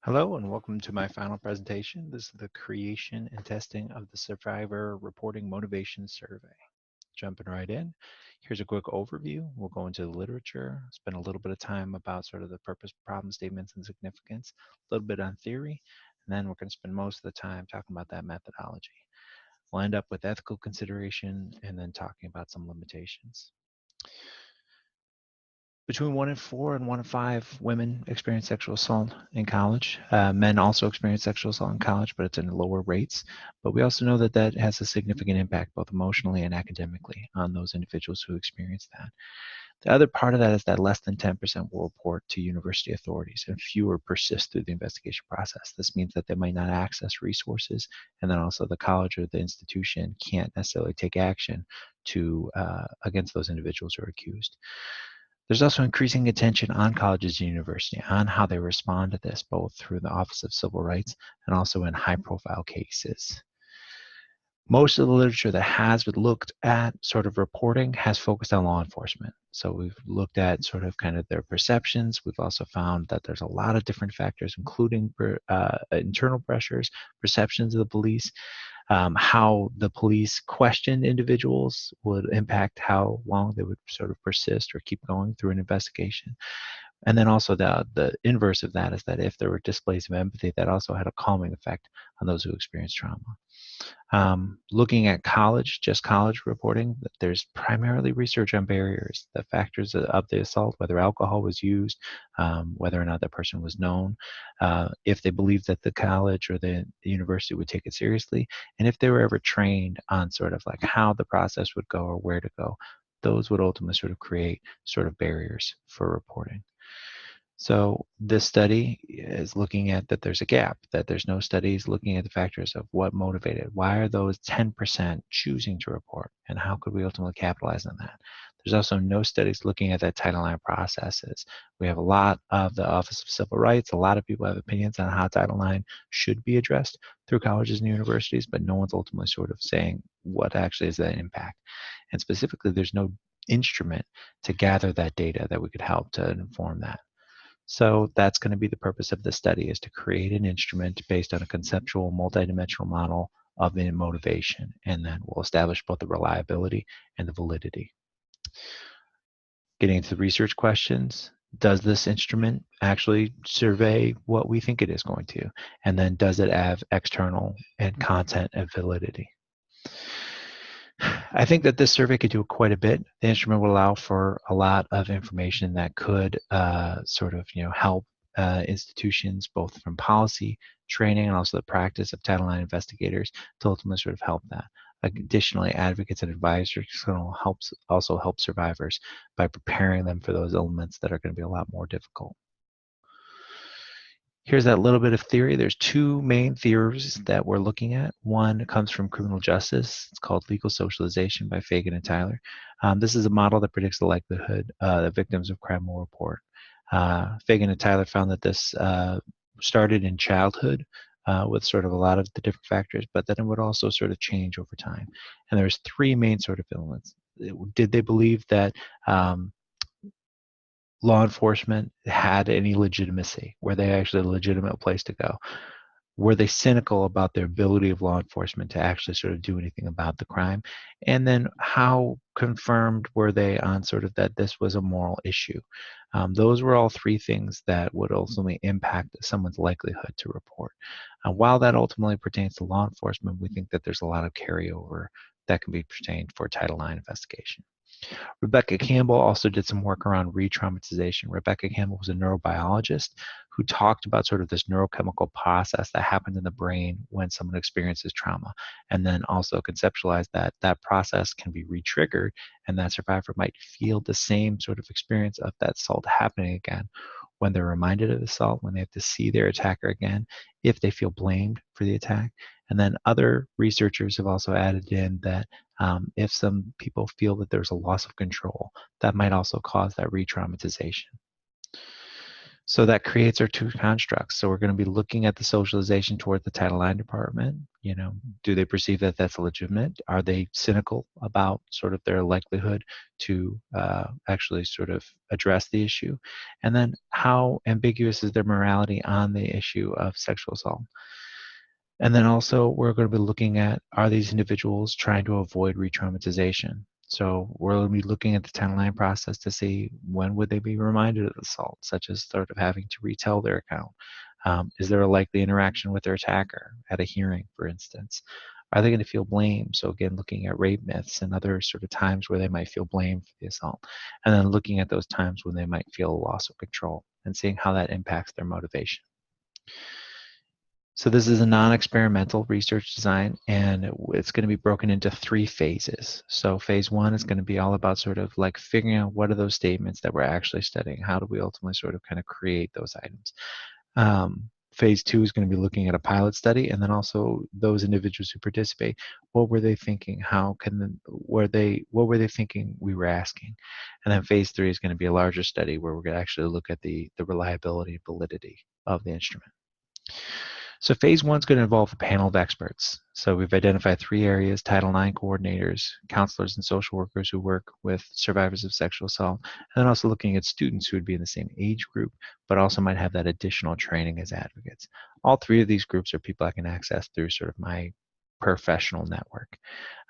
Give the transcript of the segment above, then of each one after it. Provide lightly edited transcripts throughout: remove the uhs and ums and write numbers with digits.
Hello and welcome to my final presentation. This is the creation and testing of the Survivor Reporting Motivation Survey. Jumping right in, here's a quick overview. We'll go into the literature, spend a little bit of time about sort of the purpose, problem statements, and significance, a little bit on theory, and then we're going to spend most of the time talking about that methodology. We'll end up with ethical consideration and then talking about some limitations. Between 1 in 4 and 1 in 5 women experience sexual assault in college. Men also experience sexual assault in college, but it's in lower rates. But we also know that that has a significant impact, both emotionally and academically, on those individuals who experience that. The other part of that is that less than 10% will report to university authorities, and fewer persist through the investigation process. This means that they might not access resources, and then also the college or the institution can't necessarily take action to against those individuals who are accused. There's also increasing attention on colleges and universities on how they respond to this, both through the Office of Civil Rights and also in high-profile cases. Most of the literature that has been looked at sort of reporting has focused on law enforcement. So we've looked at sort of kind of their perceptions. We've also found that there's a lot of different factors, including internal pressures, perceptions of the police, how the police questioned individuals would impact how long they would sort of persist or keep going through an investigation. And then also the inverse of that is that if there were displays of empathy, that also had a calming effect on those who experience trauma. Looking at college, just college reporting, that there's primarily research on barriers, the factors of the assault, whether alcohol was used, whether or not that person was known, if they believed that the college or the university would take it seriously, and if they were ever trained on sort of like how the process would go or where to go. Those would ultimately sort of create sort of barriers for reporting. So this study is looking at that there's a gap, that there's no studies looking at the factors of what motivated. Why are those 10% choosing to report, and how could we ultimately capitalize on that? There's also no studies looking at that Title IX processes. We have a lot of the Office of Civil Rights. A lot of people have opinions on how Title IX should be addressed through colleges and universities, but no one's ultimately sort of saying what actually is that impact. And specifically, there's no instrument to gather that data that we could help to inform that. So that's going to be the purpose of the study, is to create an instrument based on a conceptual multidimensional model of motivation, and then we'll establish both the reliability and the validity. Getting into the research questions, does this instrument actually survey what we think it is going to? And then does it have external and content and validity? I think that this survey could do quite a bit. The instrument will allow for a lot of information that could sort of help institutions, both from policy, training, and also the practice of Title IX investigators, to ultimately sort of help that. Additionally, advocates and advisors can also help survivors by preparing them for those elements that are going to be a lot more difficult. Here's that little bit of theory. There's two main theories that we're looking at. One comes from criminal justice. It's called legal socialization by Fagan and Tyler. This is a model that predicts the likelihood that victims of crime will report. Fagan and Tyler found that this started in childhood with sort of a lot of the different factors, but then it would also sort of change over time. And there's three main sort of elements. Did they believe that law enforcement had any legitimacy? Were they actually a legitimate place to go? Were they cynical about their ability of law enforcement to actually sort of do anything about the crime? And then how confirmed were they on sort of that this was a moral issue? Those were all three things that would ultimately impact someone's likelihood to report. While that ultimately pertains to law enforcement, we think that there's a lot of carryover that can be pertained for Title IX investigation. Rebecca Campbell also did some work around re-traumatization. Rebecca Campbell was a neurobiologist who talked about sort of this neurochemical process that happened in the brain when someone experiences trauma, and then also conceptualized that that process can be re-triggered, and that survivor might feel the same sort of experience of that assault happening again when they're reminded of the assault, when they have to see their attacker again, if they feel blamed for the attack. And then other researchers have also added in that if some people feel that there's a loss of control, that might also cause that re-traumatization. So that creates our two constructs. So we're going to be looking at the socialization toward the Title IX department. You know, do they perceive that that's legitimate? Are they cynical about sort of their likelihood to actually sort of address the issue? And then how ambiguous is their morality on the issue of sexual assault? And then also we're going to be looking at, are these individuals trying to avoid re-traumatization? So we're going to be looking at the Title IX process to see when would they be reminded of the assault, such as sort of having to retell their account. Is there a likely interaction with their attacker at a hearing, for instance? Are they going to feel blame? So again, looking at rape myths and other sort of times where they might feel blame for the assault, and then looking at those times when they might feel a loss of control and seeing how that impacts their motivation. So this is a non-experimental research design, and it's going to be broken into 3 phases. So phase 1 is going to be all about sort of like figuring out what are those statements that we're actually studying. How do we ultimately sort of kind of create those items? Phase 2 is going to be looking at a pilot study, and then also those individuals who participate. What were they thinking? What were they thinking we were asking? And then phase 3 is going to be a larger study where we're going to actually look at the reliability and validity of the instrument. So phase 1 is going to involve a panel of experts. So we've identified 3 areas: Title IX coordinators, counselors, and social workers who work with survivors of sexual assault, and then also looking at students who would be in the same age group, but also might have that additional training as advocates. All 3 of these groups are people I can access through sort of my professional network.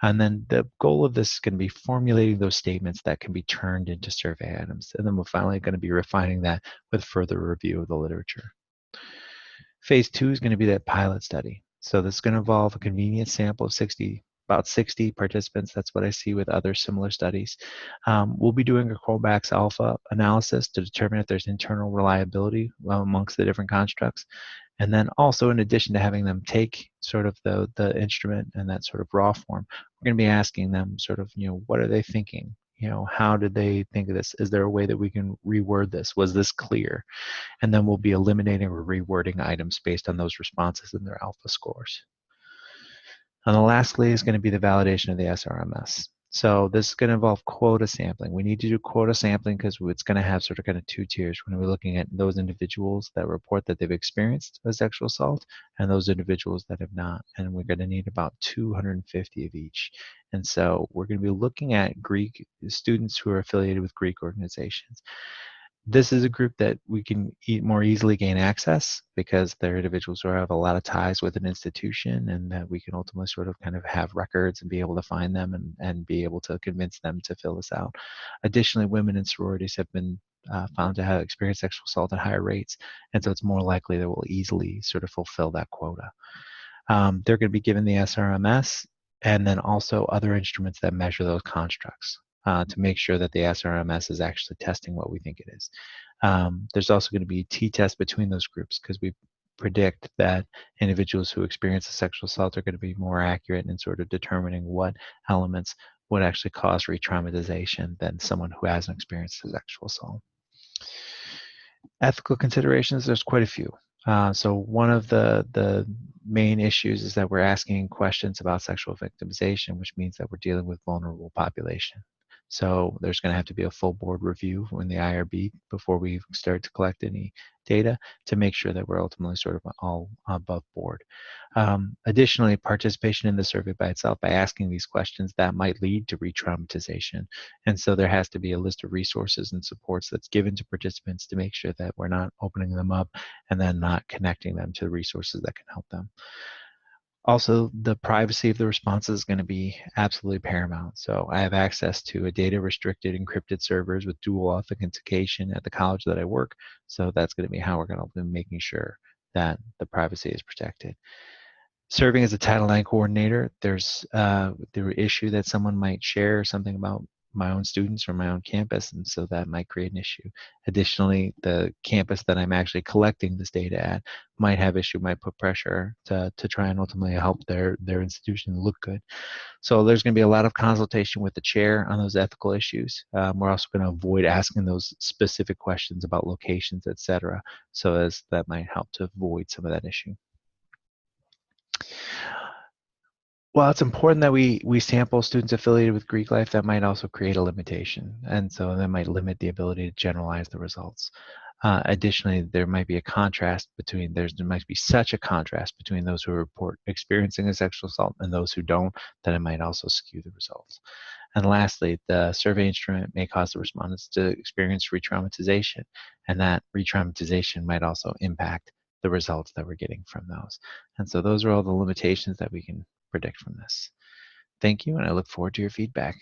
And then the goal of this is going to be formulating those statements that can be turned into survey items. And then we're finally going to be refining that with further review of the literature. Phase 2 is going to be that pilot study. So this is going to involve a convenient sample of about 60 participants. That's what I see with other similar studies. We'll be doing a Colback's alpha analysis to determine if there's internal reliability amongst the different constructs. And then also, in addition to having them take sort of the instrument in that sort of raw form, we're going to be asking them sort of, what are they thinking? How did they think of this? Is there a way that we can reword this? Was this clear? And then we'll be eliminating or rewording items based on those responses and their alpha scores. And then lastly is going to be the validation of the SRMS. So this is going to involve quota sampling. We need to do quota sampling because it's going to have sort of kind of 2 tiers. We're going to be looking at those individuals that report that they've experienced a sexual assault and those individuals that have not. And we're going to need about 250 of each. And so we're going to be looking at Greek students who are affiliated with Greek organizations. This is a group that we can more easily gain access because they're individuals who have a lot of ties with an institution, and that we can ultimately sort of kind of have records and be able to find them and be able to convince them to fill this out. Additionally, women in sororities have been found to have experienced sexual assault at higher rates, and so it's more likely that we'll easily sort of fulfill that quota. They're going to be given the SRMS and then also other instruments that measure those constructs. To make sure that the SRMS is actually testing what we think it is. There's also going to be t-tests between those groups because we predict that individuals who experience a sexual assault are going to be more accurate in sort of determining what elements would actually cause re-traumatization than someone who hasn't experienced a sexual assault. Ethical considerations, there's quite a few. So one of the main issues is that we're asking questions about sexual victimization, which means that we're dealing with vulnerable population. So there's going to have to be a full board review in the IRB before we start to collect any data to make sure that we're ultimately sort of all above board. Additionally, participation in the survey by itself, by asking these questions, that might lead to re-traumatization. And so there has to be a list of resources and supports that's given to participants to make sure that we're not opening them up and then not connecting them to resources that can help them. Also, the privacy of the responses is going to be absolutely paramount. So I have access to a data restricted encrypted servers with dual authentication at the college that I work. So that's going to be how we're going to be making sure that the privacy is protected. Serving as a Title IX coordinator, there's the issue that someone might share something about my own students or my own campus, and so that might create an issue. Additionally, the campus that I'm actually collecting this data at might have issue, might put pressure to try and ultimately help their institution look good. So there's going to be a lot of consultation with the chair on those ethical issues. We're also going to avoid asking those specific questions about locations, etc., so as that might help to avoid some of that issue. Well, it's important that we sample students affiliated with Greek life. That might also create a limitation, and so that might limit the ability to generalize the results. Additionally, there might be a contrast between, there might be such a contrast between those who report experiencing a sexual assault and those who don't, that it might also skew the results. And lastly, the survey instrument may cause the respondents to experience re-traumatization, and that re-traumatization might also impact the results that we're getting from those. And so those are all the limitations that we can predict from this. Thank you, and I look forward to your feedback.